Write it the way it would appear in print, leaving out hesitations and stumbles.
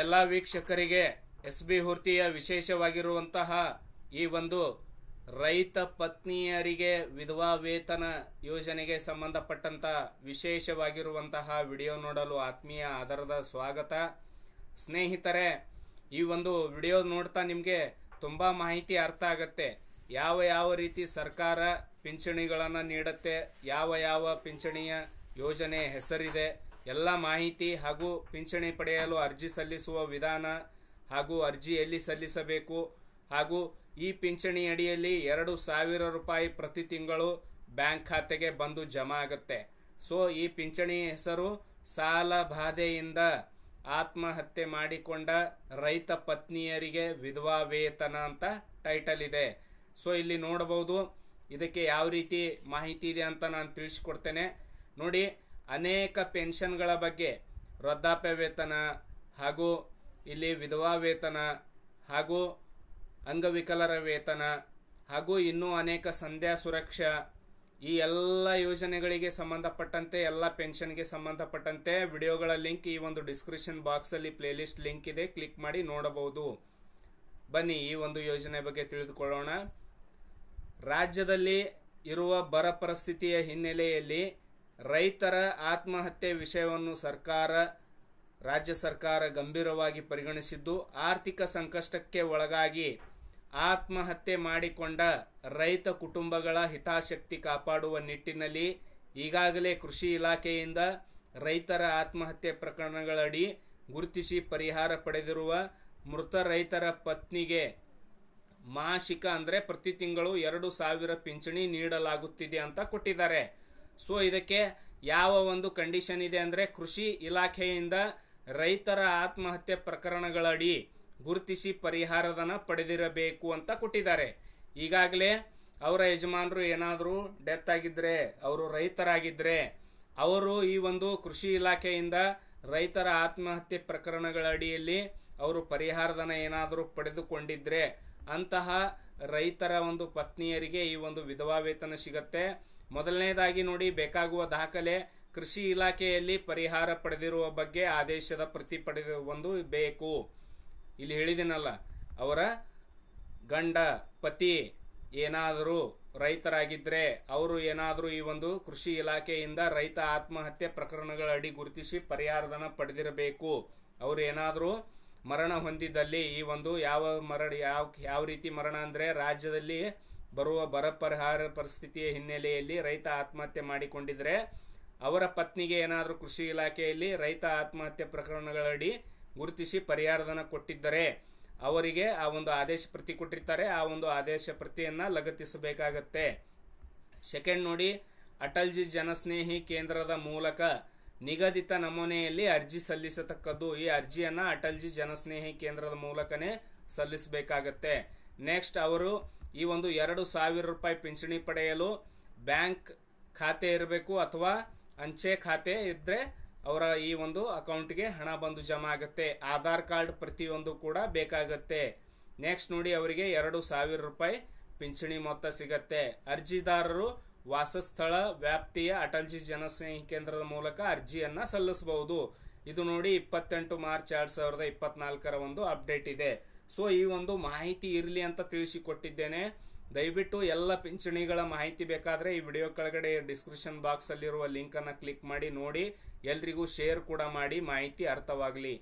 ಎಲ್ಲ ವೀಕ್ಷಕರಿಗೆ ಎಸ್.ಬಿ. ಹುರ್ತಿಯ ವಿಶೇಷವಾಗಿರುವಂತಹ ಈ ಒಂದು ರೈತ ಪತ್ನಿಯರಿಗೆ ವಿಧವಾ ವೇತನ ಯೋಜನೆಗೆ ಸಂಬಂಧಪಟ್ಟಂತ ವಿಶೇಷವಾಗಿರುವಂತಹ ವಿಡಿಯೋ ನೋಡಲು ಆತ್ಮೀಯ ಆಧಾರದ ಸ್ವಾಗತ. ಸ್ನೇಹಿತರೆ, ಈ ಒಂದು ವಿಡಿಯೋ ನೋಡ್ತಾ ನಿಮಗೆ ತುಂಬಾ ಮಾಹಿತಿ ಅರ್ಥ ಆಗತ್ತೆ. ಯಾವ ರೀತಿ ಸರ್ಕಾರ ಪಿಂಚಣಿಗಳನ್ನು ನೀಡುತ್ತೆ, ಯಾವ ಪಿಂಚಣಿಯ ಯೋಜನೆ ಹೆಸರಿದೆ, ಎಲ್ಲ ಮಾಹಿತಿ ಹಾಗೂ ಪಿಂಚಣಿ ಪಡೆಯಲು ಅರ್ಜಿ ಸಲ್ಲಿಸುವ ವಿಧಾನ ಹಾಗೂ ಅರ್ಜಿ ಎಲ್ಲಿ ಸಲ್ಲಿಸಬೇಕು ಹಾಗೂ ಈ ಪಿಂಚಣಿ ಅಡಿಯಲ್ಲಿ 2,000 ರೂಪಾಯಿ ಪ್ರತಿ ತಿಂಗಳು ಬ್ಯಾಂಕ್ ಖಾತೆಗೆ ಬಂದು ಜಮಾ ಆಗುತ್ತೆ. ಸೊ ಈ ಪಿಂಚಣಿ ಹೆಸರು ಸಾಲ ಬಾಧೆಯಿಂದ ಆತ್ಮಹತ್ಯೆ ಮಾಡಿಕೊಂಡ ರೈತ ಪತ್ನಿಯರಿಗೆ ವಿಧವಾ ವೇತನ ಅಂತ ಟೈಟಲ್ ಇದೆ. ಸೊ ಇಲ್ಲಿ ನೋಡಬಹುದು ಇದಕ್ಕೆ ಯಾವ ರೀತಿ ಮಾಹಿತಿ ಇದೆ ಅಂತ ನಾನು ತಿಳಿಸ್ಕೊಡ್ತೇನೆ. ನೋಡಿ, ಅನೇಕ ಪೆನ್ಷನ್ಗಳ ಬಗ್ಗೆ ವೃದ್ಧಾಪ್ಯ ವೇತನ ಹಾಗೂ ಇಲ್ಲಿ ವಿಧವಾ ವೇತನ ಹಾಗೂ ಅಂಗವಿಕಲರ ವೇತನ ಹಾಗೂ ಇನ್ನೂ ಅನೇಕ ಸಂಧ್ಯಾ ಸುರಕ್ಷಾ ಈ ಎಲ್ಲ ಯೋಜನೆಗಳಿಗೆ ಸಂಬಂಧಪಟ್ಟಂತೆ ಎಲ್ಲ ಪೆನ್ಷನ್ಗೆ ಸಂಬಂಧಪಟ್ಟಂತೆ ವಿಡಿಯೋಗಳ ಲಿಂಕ್ ಈ ಒಂದು ಡಿಸ್ಕ್ರಿಪ್ಷನ್ ಬಾಕ್ಸ್ ಅಲ್ಲಿ ಪ್ಲೇಲಿಸ್ಟ್ ಲಿಂಕ್ ಇದೆ, ಕ್ಲಿಕ್ ಮಾಡಿ ನೋಡಬಹುದು. ಬನ್ನಿ ಈ ಒಂದು ಯೋಜನೆ ಬಗ್ಗೆ ತಿಳಿದುಕೊಳ್ಳೋಣ. ರಾಜ್ಯದಲ್ಲಿ ಇರುವ ಬರ ಪರಿಸ್ಥಿತಿಯ ಹಿನ್ನೆಲೆಯಲ್ಲಿ ರೈತರ ಆತ್ಮಹತ್ಯೆ ವಿಷಯವನ್ನು ರಾಜ್ಯ ಸರ್ಕಾರ ಗಂಭೀರವಾಗಿ ಪರಿಗಣಿಸಿದ್ದು, ಆರ್ಥಿಕ ಸಂಕಷ್ಟಕ್ಕೆ ಒಳಗಾಗಿ ಆತ್ಮಹತ್ಯೆ ಮಾಡಿಕೊಂಡ ರೈತ ಕುಟುಂಬಗಳ ಹಿತಾಸಕ್ತಿ ಕಾಪಾಡುವ ನಿಟ್ಟಿನಲ್ಲಿ ಈಗಾಗಲೇ ಕೃಷಿ ಇಲಾಖೆಯಿಂದ ರೈತರ ಆತ್ಮಹತ್ಯೆ ಪ್ರಕರಣಗಳಡಿ ಗುರುತಿಸಿ ಪರಿಹಾರ ಪಡೆದಿರುವ ಮೃತ ರೈತರ ಪತ್ನಿಗೆ ಮಾಸಿಕ ಅಂದ್ರೆ ಪ್ರತಿ ತಿಂಗಳು 2,000 ಪಿಂಚಣಿ ನೀಡಲಾಗುತ್ತಿದೆ ಅಂತ ಕೊಟ್ಟಿದ್ದಾರೆ. ಸೊ ಇದಕ್ಕೆ ಯಾವ ಒಂದು ಕಂಡೀಷನ್ ಇದೆ ಅಂದ್ರೆ, ಕೃಷಿ ಇಲಾಖೆಯಿಂದ ರೈತರ ಆತ್ಮಹತ್ಯೆ ಪ್ರಕರಣಗಳಡಿ ಗುರುತಿಸಿ ಪರಿಹಾರಧನ ಪಡೆದಿರಬೇಕು ಅಂತ ಕೊಟ್ಟಿದ್ದಾರೆ. ಈಗಾಗಲೇ ಅವರ ಯಜಮಾನರು ಏನಾದರೂ ಡೆತ್ ಆಗಿದ್ರೆ, ಅವರು ರೈತರಾಗಿದ್ರೆ, ಅವರು ಈ ಒಂದು ಕೃಷಿ ಇಲಾಖೆಯಿಂದ ರೈತರ ಆತ್ಮಹತ್ಯೆ ಪ್ರಕರಣಗಳ ಅಡಿಯಲ್ಲಿ ಅವರು ಪರಿಹಾರಧನ ಏನಾದರೂ ಪಡೆದುಕೊಂಡಿದ್ರೆ ಅಂತಹ ರೈತರ ಒಂದು ಪತ್ನಿಯರಿಗೆ ಈ ಒಂದು ವಿಧವಾ ವೇತನ ಸಿಗತ್ತೆ. ಮೊದಲನೇದಾಗಿ ನೋಡಿ, ಬೇಕಾಗುವ ದಾಖಲೆ ಕೃಷಿ ಇಲಾಖೆಯಲ್ಲಿ ಪರಿಹಾರ ಪಡೆದಿರುವ ಬಗ್ಗೆ ಆದೇಶದ ಪ್ರತಿ ಒಂದು ಬೇಕು. ಇಲ್ಲಿ ಹೇಳಿದಿನಲ್ಲ, ಅವರ ಗಂಡ ಪತಿ ಏನಾದರೂ ರೈತರಾಗಿದ್ರೆ ಅವರು ಏನಾದರೂ ಈ ಒಂದು ಕೃಷಿ ಇಲಾಖೆಯಿಂದ ರೈತ ಆತ್ಮಹತ್ಯೆ ಪ್ರಕರಣಗಳ ಅಡಿ ಗುರುತಿಸಿ ಪರಿಹಾರಧನ ಪಡೆದಿರಬೇಕು. ಅವರು ಏನಾದರೂ ಮರಣ ಹೊಂದಿದಲ್ಲಿ ಈ ಒಂದು ಯಾವ ರೀತಿ ಮರಣ ಅಂದ್ರೆ, ರಾಜ್ಯದಲ್ಲಿ ಬರುವ ಬರ ಪರಿಹಾರ ಪರಿಸ್ಥಿತಿಯ ಹಿನ್ನೆಲೆಯಲ್ಲಿ ರೈತ ಆತ್ಮಹತ್ಯೆ ಮಾಡಿಕೊಂಡಿದ್ರೆ ಅವರ ಪತ್ನಿಗೆ ಏನಾದರೂ ಕೃಷಿ ಇಲಾಖೆಯಲ್ಲಿ ರೈತ ಆತ್ಮಹತ್ಯೆ ಪ್ರಕರಣಗಳಡಿ ಗುರುತಿಸಿ ಪರಿಹಾರಧನ ಕೊಟ್ಟಿದ್ದರೆ ಅವರಿಗೆ ಆ ಒಂದು ಆದೇಶ ಪ್ರತಿ ಕೊಟ್ಟಿರ್ತಾರೆ, ಆ ಒಂದು ಆದೇಶ ಪ್ರತಿಯನ್ನ ಲಗತ್ತಿಸಬೇಕಾಗತ್ತೆ. ಸೆಕೆಂಡ್ ನೋಡಿ, ಅಟಲ್ಜಿ ಜನಸ್ನೇಹಿ ಕೇಂದ್ರದ ಮೂಲಕ ನಿಗದಿತ ನಮೂನೆಯಲ್ಲಿ ಅರ್ಜಿ ಸಲ್ಲಿಸತಕ್ಕದ್ದು. ಈ ಅರ್ಜಿಯನ್ನ ಅಟಲ್ಜಿ ಜನಸ್ನೇಹಿ ಕೇಂದ್ರದ ಮೂಲಕನೇ ಸಲ್ಲಿಸಬೇಕಾಗತ್ತೆ. ನೆಕ್ಸ್ಟ್, ಅವರು ಈ ಒಂದು 2,000 ರೂಪಾಯಿ ಪಿಂಚಣಿ ಪಡೆಯಲು ಬ್ಯಾಂಕ್ ಖಾತೆ ಇರಬೇಕು ಅಥವಾ ಅಂಚೆ ಖಾತೆ ಇದ್ರೆ ಅವರ ಈ ಒಂದು ಅಕೌಂಟ್ಗೆ ಹಣ ಬಂದು ಜಮಾ ಆಗುತ್ತೆ. ಆಧಾರ್ ಕಾರ್ಡ್ ಪ್ರತಿಯೊಂದು ಕೂಡ ಬೇಕಾಗತ್ತೆ. ನೆಕ್ಸ್ಟ್ ನೋಡಿ, ಅವರಿಗೆ 2,000 ರೂಪಾಯಿ ಪಿಂಚಣಿ ಮೊತ್ತ ಸಿಗತ್ತೆ. ಅರ್ಜಿದಾರರು ವಾಸಸ್ಥಳ ವ್ಯಾಪ್ತಿಯ ಅಟಲ್ಜಿ ಜನಸ್ನೇಹಿ ಕೇಂದ್ರದ ಮೂಲಕ ಅರ್ಜಿಯನ್ನ ಸಲ್ಲಿಸಬಹುದು. ಇದು ನೋಡಿ 28 ಮಾರ್ಚ್ 2024 ಒಂದು ಅಪ್ಡೇಟ್ ಇದೆ. ಸೊ ಈ ಒಂದು ಮಾಹಿತಿ ಇರಲಿ ಅಂತ ತಿಳಿಸಿಕೊಟ್ಟಿದ್ದೇನೆ. ದಯವಿಟ್ಟು ಎಲ್ಲ ಪಿಂಚಣಿಗಳ ಮಾಹಿತಿ ಬೇಕಾದ್ರೆ ಈ ವಿಡಿಯೋ ಕೆಳಗಡೆ ಡಿಸ್ಕ್ರಿಪ್ಷನ್ ಬಾಕ್ಸ್ ಅಲ್ಲಿರುವ ಲಿಂಕ್ ಅನ್ನ ಕ್ಲಿಕ್ ಮಾಡಿ ನೋಡಿ. ಎಲ್ರಿಗೂ ಶೇರ್ ಕೂಡ ಮಾಡಿ, ಮಾಹಿತಿ ಅರ್ಥವಾಗಲಿ.